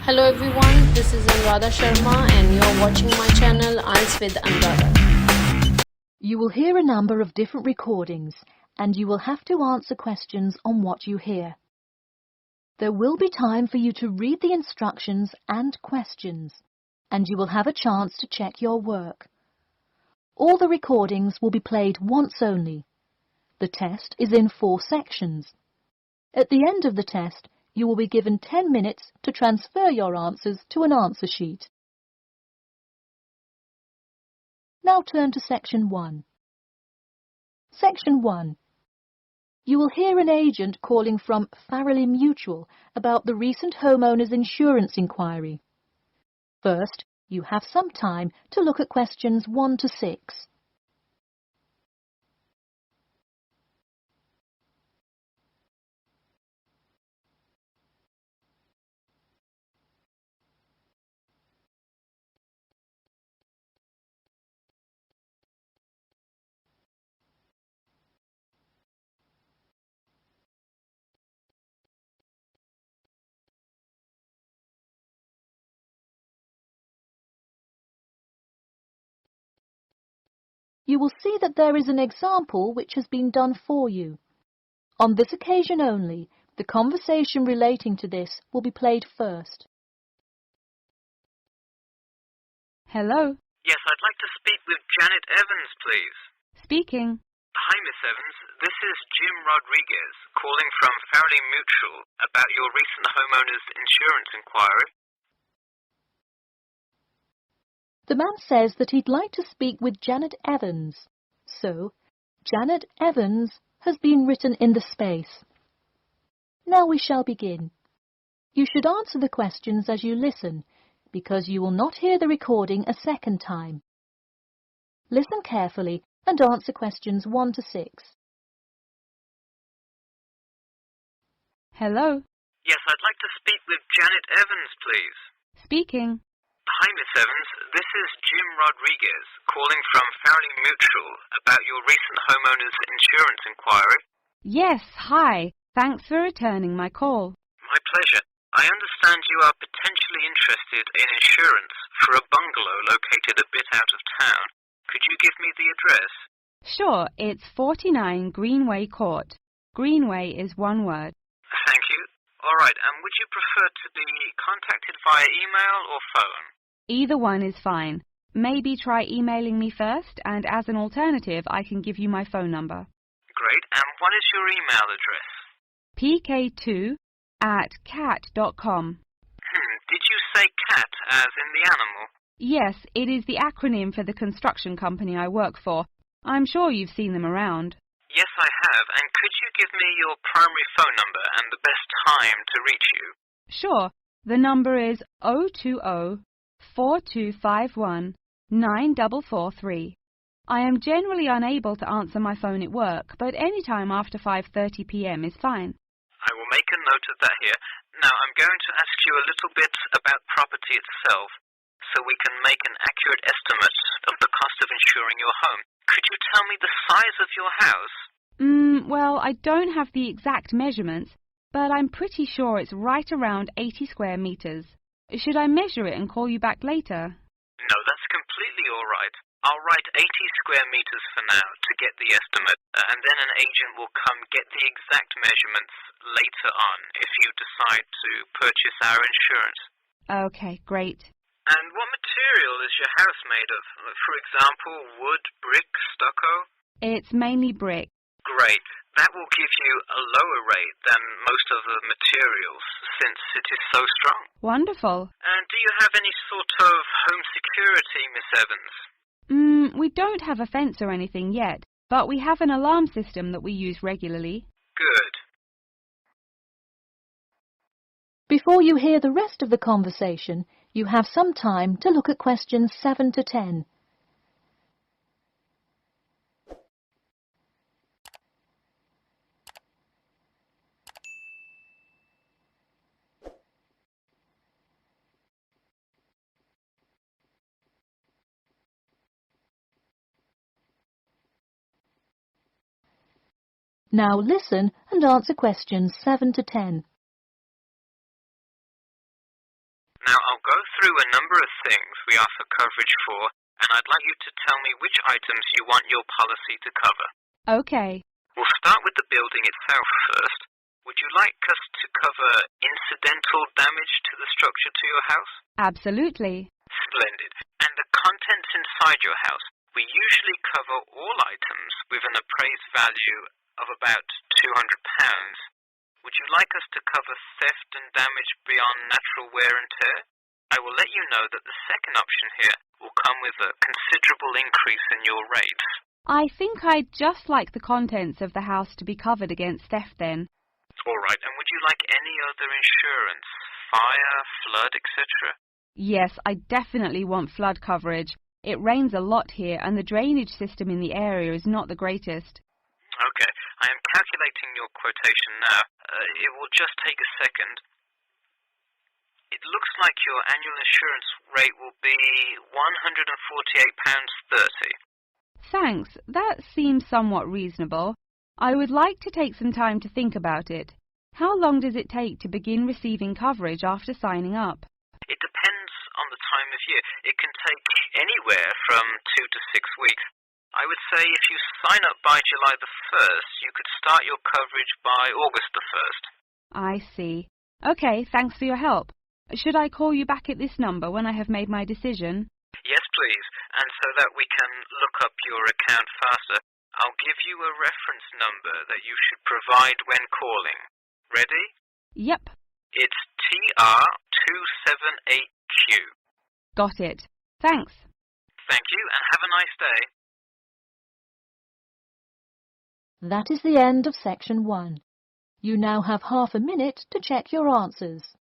Hello everyone, this is Anuradha Sharma and you're watching my channel Ielts with Anuradha. You will hear a number of different recordings and you will have to answer questions on what you hear. There will be time for you to read the instructions and questions, and you will have a chance to check your work. All the recordings will be played once only. The test is in 4 sections. At the end of the test, you will be given 10 minutes to transfer your answers to an answer sheet. Now turn to Section 1. Section 1. You will hear an agent calling from AIRRI Mutual about the recent homeowners insurance inquiry. First, you have some time to look at questions 1 to 6. You will see that there is an example which has been done for you. On this occasion only, the conversation relating to this will be played first. Hello. Yes, I'd like to speak with Janet Evans, please. Speaking. Hi, Miss Evans. This is Jim Rodriguez calling from AIRRI Mutual about your recent homeowners insurance inquiry. The man says that he'd like to speak with Janet Evans. So, Janet Evans has been written in the space. Now we shall begin. You should answer the questions as you listen, because you will not hear the recording a second time. Listen carefully and answer questions 1 to 6. Hello. Yes, I'd like to speak with Janet Evans, please. Speaking. Hi, Miss Evans. This is Jim Rodriguez calling from AIRRI Mutual about your recent homeowners insurance inquiry. Yes, hi. Thanks for returning my call. My pleasure. I understand you are potentially interested in insurance for a bungalow located a bit out of town. Could you give me the address? Sure, it's 49 Greenway Court. Greenway is one word. Thank you. All right, and would you prefer to be contacted via email or phone? Either one is fine. Maybe try emailing me first, and as an alternative, I can give you my phone number. Great, and what is your email address? pk2@cat.com. Did you say cat as in the animal? Yes, it is the acronym for the construction company I work for. I'm sure you've seen them around. Yes, I have, and could you give me your primary phone number and the best time to reach you? Sure, the number is 020-4251-9443. I am generally unable to answer my phone at work, but any time after 5:30 p.m. is fine. I will make a note of that here. Now, I'm going to ask you a little bit about property itself, so we can make an accurate estimate of the cost of insuring your home. Could you tell me the size of your house? Well, I don't have the exact measurements, but I'm pretty sure it's right around 80 square meters. Should I measure it and call you back later? No, that's completely all right. I'll write 80 square meters for now to get the estimate, and then an agent will come get the exact measurements later on if you decide to purchase our insurance. Okay, great. And what material is your house made of? For example, wood, brick, stucco? It's mainly brick. Great. That will give you a lower rate than most of the materials, since it is so strong. Wonderful. And do you have any sort of home security, Miss Evans? We don't have a fence or anything yet, but we have an alarm system that we use regularly. Good. Before you hear the rest of the conversation, you have some time to look at questions 7 to 10. Now listen and answer questions 7 to 10. Now, I'll go through a number of things we offer coverage for, and I'd like you to tell me which items you want your policy to cover. Okay. We'll start with the building itself first. Would you like us to cover incidental damage to the structure to your house? Absolutely. Splendid. And the contents inside your house? We usually cover all items with an appraised value of about £200. Would you like us to cover theft and damage beyond natural wear and tear? I will let you know that the second option here will come with a considerable increase in your rates. I think I'd just like the contents of the house to be covered against theft then. All right, and would you like any other insurance? Fire, flood, etc.? Yes, I definitely want flood coverage. It rains a lot here and the drainage system in the area is not the greatest. Okay, I am calculating your quotation now. It will just take a second. It looks like your annual insurance rate will be £148.30. Thanks, that seems somewhat reasonable. I would like to take some time to think about it. How long does it take to begin receiving coverage after signing up? It depends on the time of year. It can take anywhere from 2 to 6 weeks. I would say if you sign up by July the 1st, you could start your coverage by August the 1st. I see. Okay, thanks for your help. Should I call you back at this number when I have made my decision? Yes, please. And so that we can look up your account faster, I'll give you a reference number that you should provide when calling. Ready? Yep. It's TR278Q. Got it. Thanks. Thank you, and have a nice day. That is the end of section 1. You now have half a minute to check your answers.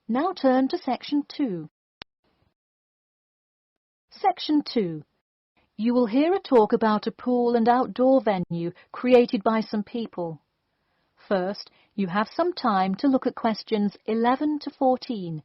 Now turn to section 2. Section 2. You will hear a talk about a pool and outdoor venue created by some people. First, you have some time to look at questions 11 to 14.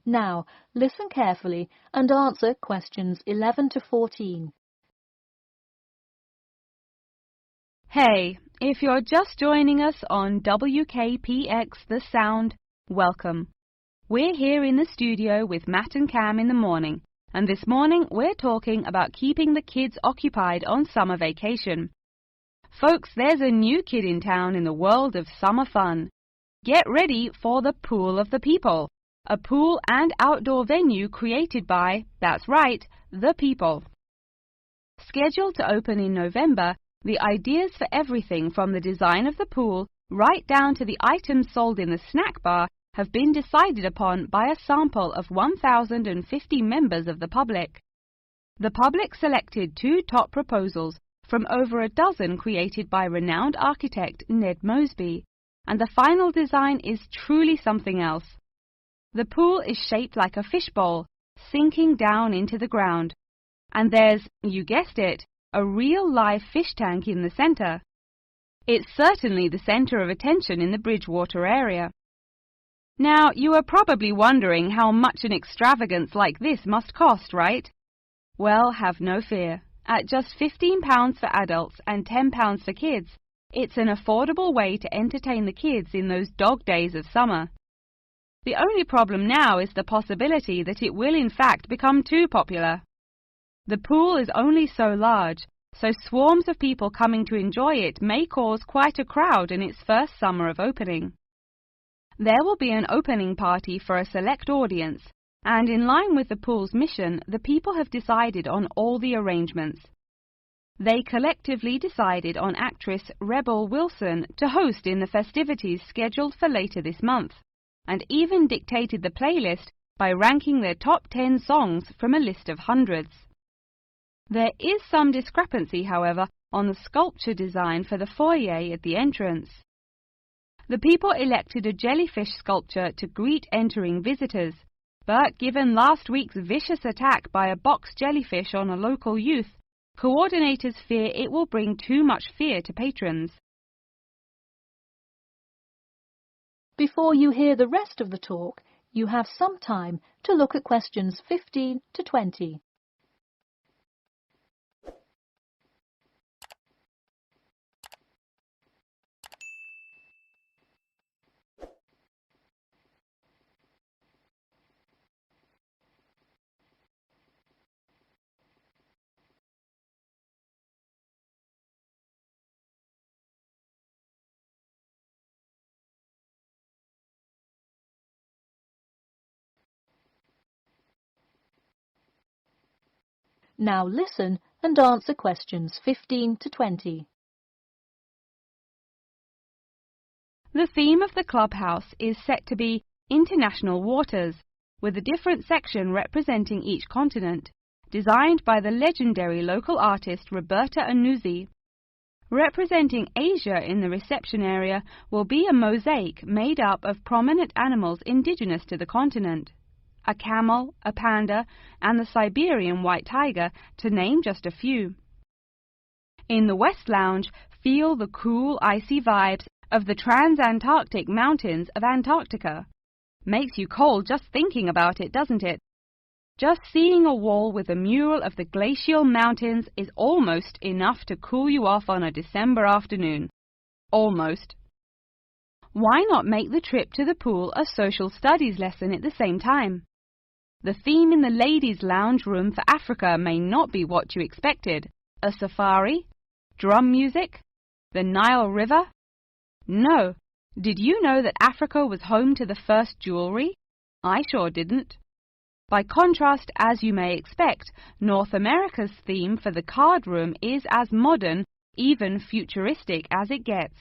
Now, listen carefully and answer questions 11 to 14. Hey, if you're just joining us on WKPX The Sound, welcome. We're here in the studio with Matt and Cam in the morning, and this morning we're talking about keeping the kids occupied on summer vacation. Folks, there's a new kid in town in the world of summer fun. Get ready for the Pool of the People, a pool and outdoor venue created by, that's right, the people. Scheduled to open in November, the ideas for everything from the design of the pool right down to the items sold in the snack bar have been decided upon by a sample of 1,050 members of the public. The public selected 2 top proposals from over a dozen created by renowned architect Ned Mosby, and the final design is truly something else. The pool is shaped like a fishbowl, sinking down into the ground. And there's, you guessed it, a real live fish tank in the center. It's certainly the center of attention in the Bridgewater area. Now, you are probably wondering how much an extravagance like this must cost, right? Well, have no fear. At just £15 for adults and £10 for kids, it's an affordable way to entertain the kids in those dog days of summer. The only problem now is the possibility that it will in fact become too popular. The pool is only so large, so swarms of people coming to enjoy it may cause quite a crowd in its first summer of opening. There will be an opening party for a select audience, and in line with the pool's mission, the people have decided on all the arrangements. They collectively decided on actress Rebel Wilson to host in the festivities scheduled for later this month, and even dictated the playlist by ranking their top 10 songs from a list of hundreds. There is some discrepancy, however, on the sculpture design for the foyer at the entrance. The people elected a jellyfish sculpture to greet entering visitors, but given last week's vicious attack by a box jellyfish on a local youth, coordinators fear it will bring too much fear to patrons. Before you hear the rest of the talk, you have some time to look at questions 15 to 20. Now listen and answer questions 15 to 20. The theme of the clubhouse is set to be International Waters, with a different section representing each continent, designed by the legendary local artist Roberta Annuzzi. Representing Asia in the reception area will be a mosaic made up of prominent animals indigenous to the continent. A camel, a panda, and the Siberian white tiger, to name just a few. In the West Lounge, feel the cool, icy vibes of the transantarctic mountains of Antarctica. Makes you cold just thinking about it, doesn't it? Just seeing a wall with a mural of the glacial mountains is almost enough to cool you off on a December afternoon. Almost. Why not make the trip to the pool a social studies lesson at the same time? The theme in the ladies' lounge room for Africa may not be what you expected. A safari? Drum music? The Nile River? No. Did you know that Africa was home to the first jewelry? I sure didn't. By contrast, as you may expect, North America's theme for the card room is as modern, even futuristic as it gets.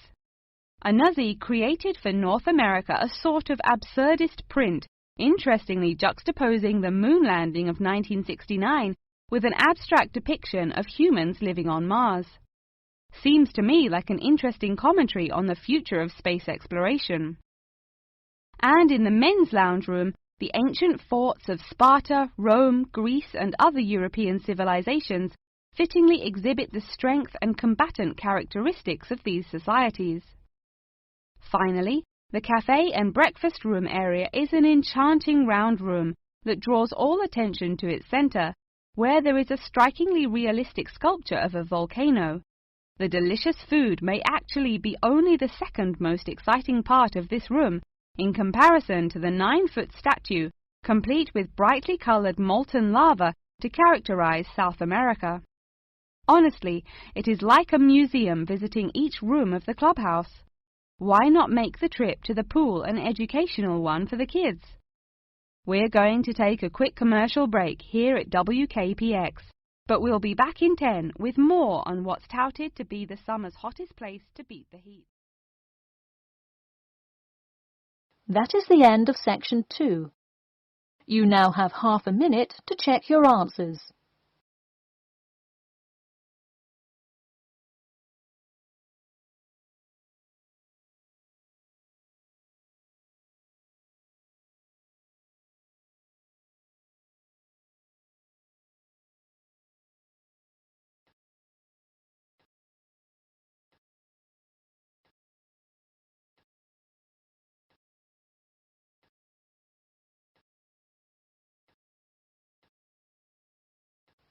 Annuzzi created for North America a sort of absurdist print, interestingly juxtaposing the moon landing of 1969 with an abstract depiction of humans living on Mars. Seems to me like an interesting commentary on the future of space exploration. And in the men's lounge room, the ancient forts of Sparta, Rome, Greece and other European civilizations fittingly exhibit the strength and combatant characteristics of these societies. Finally, the cafe and breakfast room area is an enchanting round room that draws all attention to its center, where there is a strikingly realistic sculpture of a volcano. The delicious food may actually be only the second most exciting part of this room, in comparison to the 9-foot statue, complete with brightly colored molten lava to characterize South America. Honestly, it is like a museum visiting each room of the clubhouse. Why not make the trip to the pool an educational one for the kids? We're going to take a quick commercial break here at WKPX, but we'll be back in 10 with more on what's touted to be the summer's hottest place to beat the heat. That is the end of section 2. You now have half a minute to check your answers.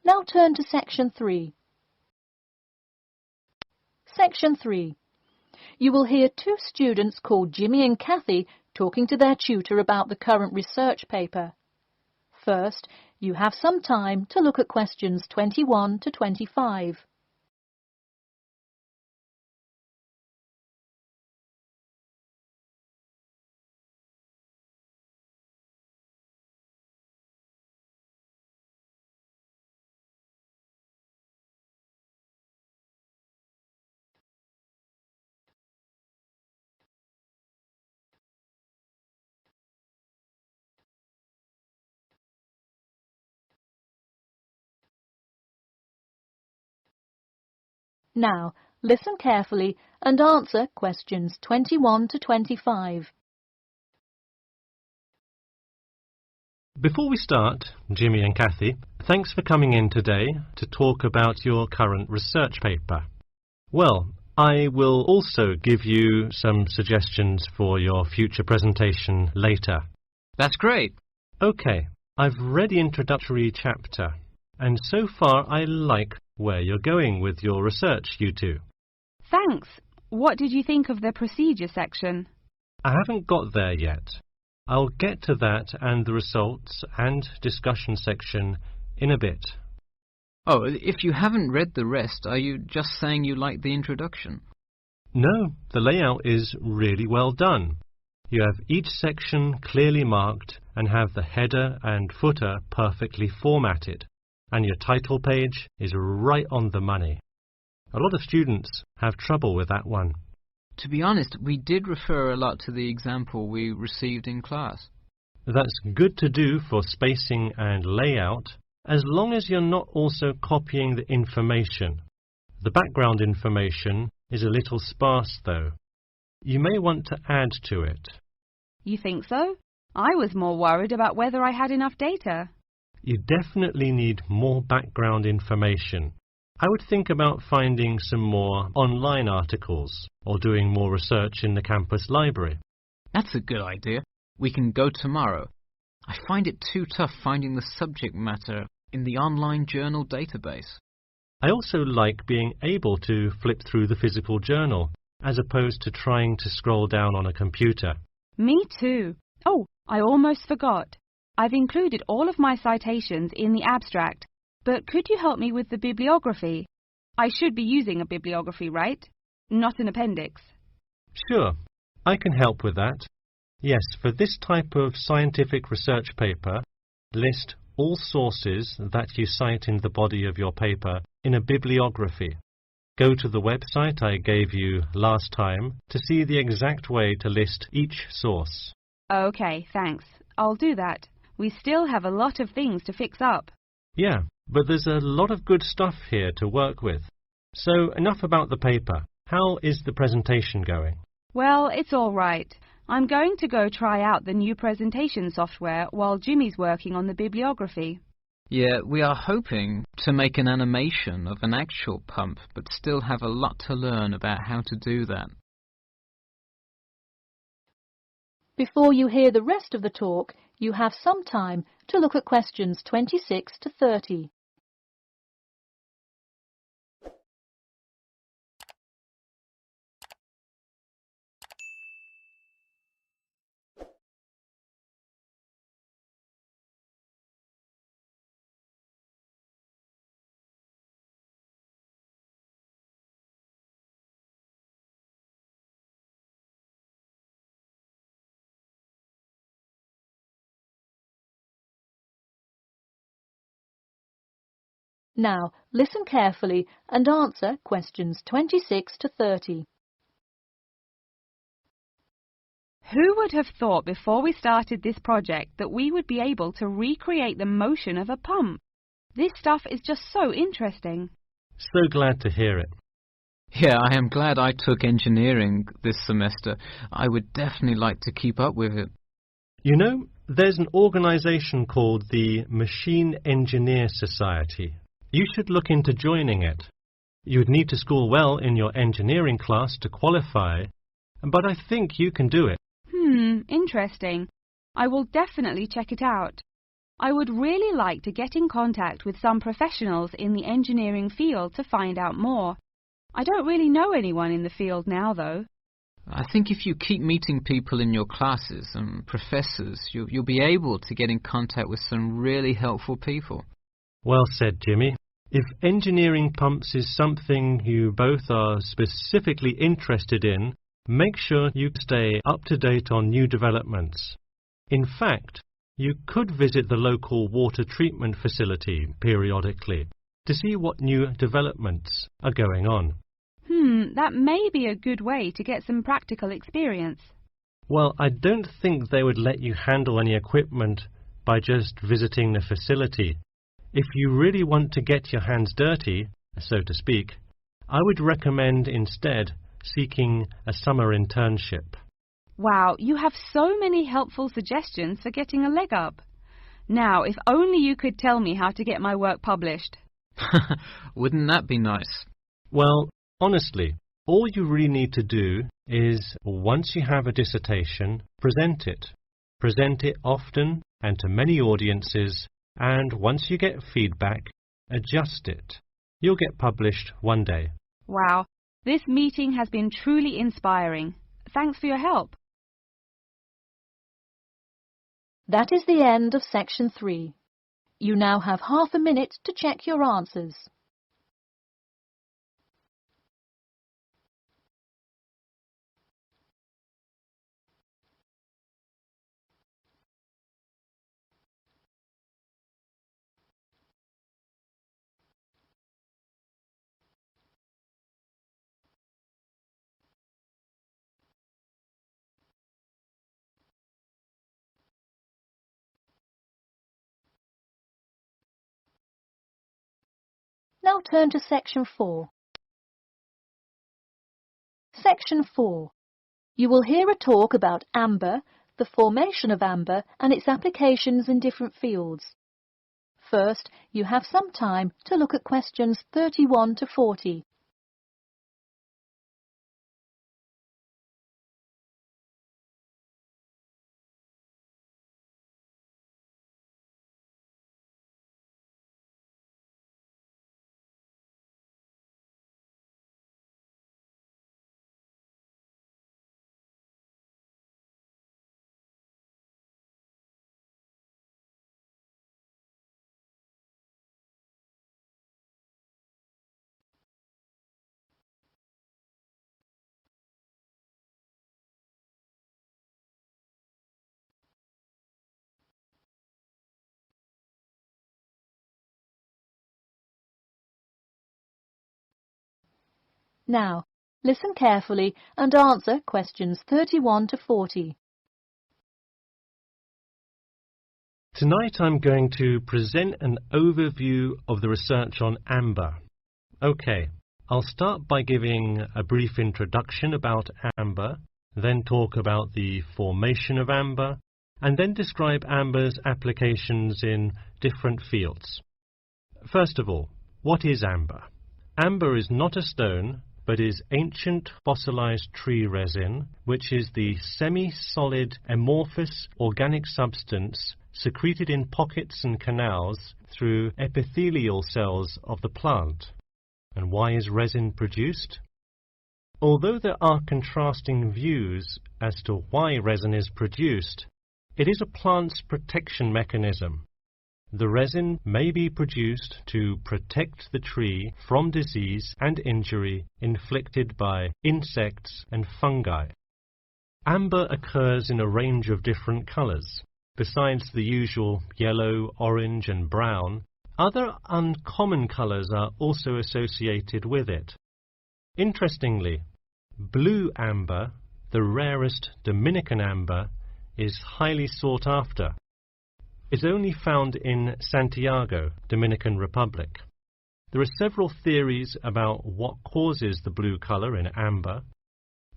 Now turn to section 3. Section 3. You will hear two students called Jimmy and Kathy talking to their tutor about the current research paper. First, you have some time to look at questions 21 to 25. Now, listen carefully and answer questions 21 to 25. Before we start, Jimmy and Kathy, thanks for coming in today to talk about your current research paper. Well, I will also give you some suggestions for your future presentation later. That's great. Okay, I've read the introductory chapter, and so far I like where you're going with your research, you two. Thanks. What did you think of the procedure section? I haven't got there yet. I'll get to that and the results and discussion section in a bit. Oh, if you haven't read the rest, are you just saying you like the introduction? No, the layout is really well done. You have each section clearly marked and have the header and footer perfectly formatted, and your title page is right on the money. A lot of students have trouble with that one. To be honest, we did refer a lot to the example we received in class. That's good to do for spacing and layout, as long as you're not also copying the information. The background information is a little sparse though. You may want to add to it. You think so? I was more worried about whether I had enough data. You definitely need more background information. I would think about finding some more online articles or doing more research in the campus library. That's a good idea. We can go tomorrow. I find it too tough finding the subject matter in the online journal database. I also like being able to flip through the physical journal as opposed to trying to scroll down on a computer. Me too. Oh, I almost forgot. I've included all of my citations in the abstract, but could you help me with the bibliography? I should be using a bibliography, right? Not an appendix. Sure, I can help with that. Yes, for this type of scientific research paper, list all sources that you cite in the body of your paper in a bibliography. Go to the website I gave you last time to see the exact way to list each source. Okay, thanks. I'll do that. We still have a lot of things to fix up. Yeah, but there's a lot of good stuff here to work with. So enough about the paper. How is the presentation going? Well, it's all right. I'm going to go try out the new presentation software while Jimmy's working on the bibliography. Yeah, we are hoping to make an animation of an actual pump, but still have a lot to learn about how to do that. Before you hear the rest of the talk, you have some time to look at questions 26 to 30. Now, listen carefully and answer questions 26 to 30. Who would have thought before we started this project that we would be able to recreate the motion of a pump? This stuff is just so interesting. So glad to hear it. Yeah, I am glad I took engineering this semester. I would definitely like to keep up with it. You know, there's an organization called the Machine Engineer Society. You should look into joining it. You'd need to score well in your engineering class to qualify, but I think you can do it. Interesting. I will definitely check it out. I would really like to get in contact with some professionals in the engineering field to find out more. I don't really know anyone in the field now, though. I think if you keep meeting people in your classes and professors, you'll be able to get in contact with some really helpful people. Well said, Jimmy. If engineering pumps is something you both are specifically interested in, make sure you stay up to date on new developments. In fact, you could visit the local water treatment facility periodically to see what new developments are going on. That may be a good way to get some practical experience. Well, I don't think they would let you handle any equipment by just visiting the facility. If you really want to get your hands dirty, so to speak, I would recommend instead seeking a summer internship. Wow, you have so many helpful suggestions for getting a leg up. Now, if only you could tell me how to get my work published. Wouldn't that be nice? Well, honestly, all you really need to do is, once you have a dissertation, present it. Present it often and to many audiences, and once you get feedback, adjust it. You'll get published one day. Wow, this meeting has been truly inspiring. Thanks for your help. That is the end of section 3. You now have half a minute to check your answers. Now turn to section 4. Section 4. You will hear a talk about amber, the formation of amber and its applications in different fields. First, you have some time to look at questions 31 to 40. Now, listen carefully and answer questions 31 to 40. Tonight I'm going to present an overview of the research on amber. Okay, I'll start by giving a brief introduction about amber, then talk about the formation of amber, and then describe amber's applications in different fields. First of all, what is amber? Amber is not a stone, but is ancient fossilized tree resin, which is the semi-solid amorphous organic substance secreted in pockets and canals through epithelial cells of the plant. And why is resin produced? Although there are contrasting views as to why resin is produced, it is a plant's protection mechanism. The resin may be produced to protect the tree from disease and injury inflicted by insects and fungi. Amber occurs in a range of different colours. Besides the usual yellow, orange and brown, other uncommon colours are also associated with it. Interestingly, blue amber, the rarest Dominican amber, is highly sought after. It's only found in Santiago, Dominican Republic. There are several theories about what causes the blue colour in amber.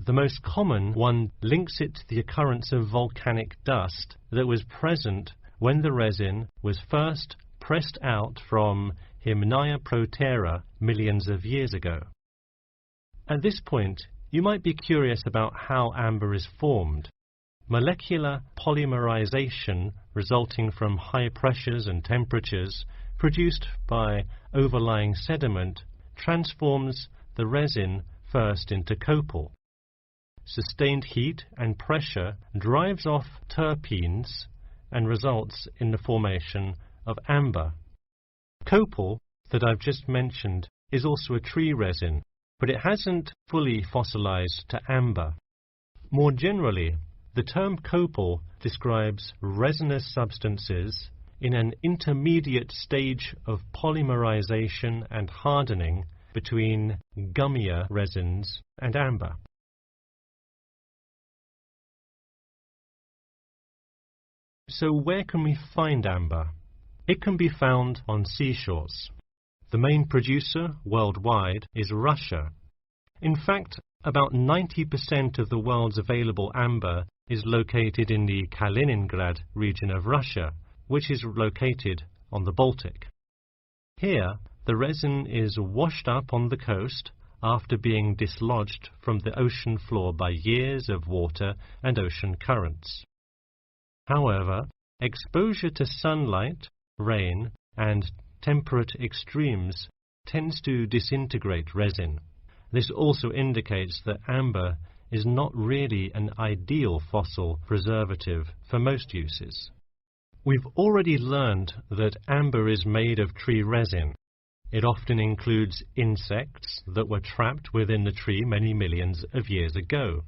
The most common one links it to the occurrence of volcanic dust that was present when the resin was first pressed out from Hymenaea protera millions of years ago. At this point, you might be curious about how amber is formed. Molecular polymerization resulting from high pressures and temperatures produced by overlying sediment transforms the resin first into copal. Sustained heat and pressure drives off terpenes and results in the formation of amber. Copal, that I've just mentioned, is also a tree resin, but it hasn't fully fossilized to amber. More generally, the term copal describes resinous substances in an intermediate stage of polymerization and hardening between gummier resins and amber. So where can we find amber? It can be found on seashores. The main producer worldwide is Russia. In fact, about 90% of the world's available amber is located in the Kaliningrad region of Russia, which is located on the Baltic. Here, the resin is washed up on the coast after being dislodged from the ocean floor by years of water and ocean currents. However, exposure to sunlight, rain, and temperate extremes tends to disintegrate resin. This also indicates that amber is not really an ideal fossil preservative for most uses. We've already learned that amber is made of tree resin. It often includes insects that were trapped within the tree many millions of years ago.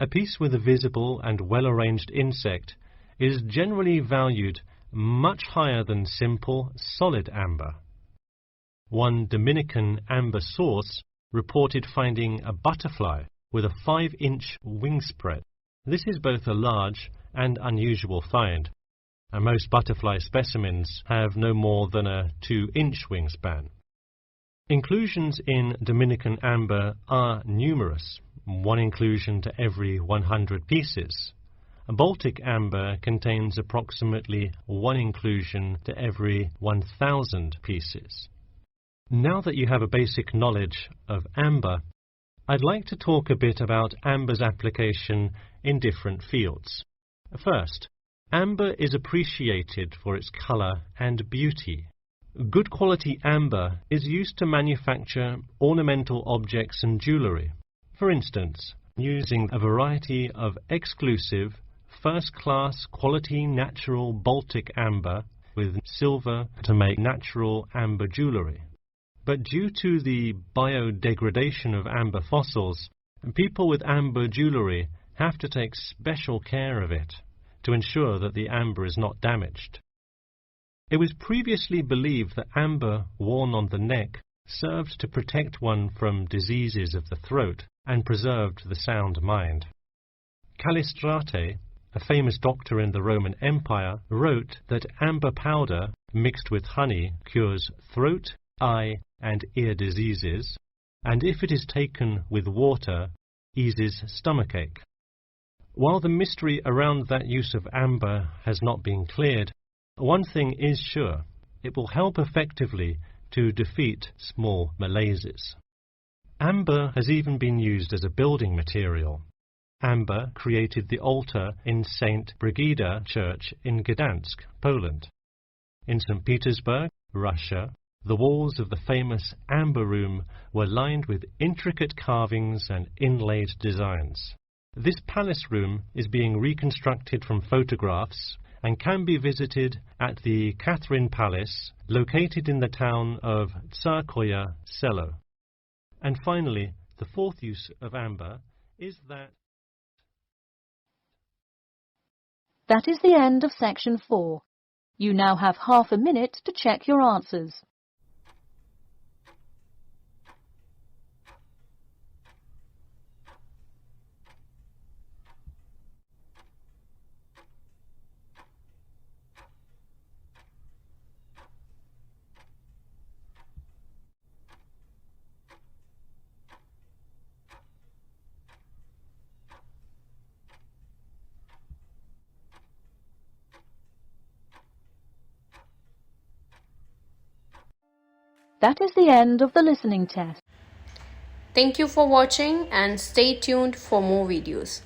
A piece with a visible and well-arranged insect is generally valued much higher than simple, solid amber. One Dominican amber source reported finding a butterfly with a 5-inch wingspread. This is both a large and unusual find, and most butterfly specimens have no more than a 2-inch wingspan. Inclusions in Dominican amber are numerous, 1 inclusion to every 100 pieces. Baltic amber contains approximately 1 inclusion to every 1,000 pieces. Now that you have a basic knowledge of amber, I'd like to talk a bit about amber's application in different fields. First, amber is appreciated for its colour and beauty. Good quality amber is used to manufacture ornamental objects and jewellery. For instance, using a variety of exclusive, first-class quality natural Baltic amber with silver to make natural amber jewellery. But due to the biodegradation of amber fossils, people with amber jewellery have to take special care of it to ensure that the amber is not damaged. It was previously believed that amber worn on the neck served to protect one from diseases of the throat and preserved the sound mind. Callistrate, a famous doctor in the Roman Empire, wrote that amber powder mixed with honey cures throat, eye, and ear diseases, and if it is taken with water, eases stomachache. While the mystery around that use of amber has not been cleared, one thing is sure: it will help effectively to defeat small malaises. Amber has even been used as a building material. Amber created the altar in St. Brigida Church in Gdansk, Poland. In St. Petersburg, Russia, the walls of the famous Amber Room were lined with intricate carvings and inlaid designs. This palace room is being reconstructed from photographs and can be visited at the Catherine Palace, located in the town of Tsarskoye Selo. And finally, the fourth use of amber is that... That is the end of section 4. You now have half a minute to check your answers. That is the end of the listening test. Thank you for watching and stay tuned for more videos.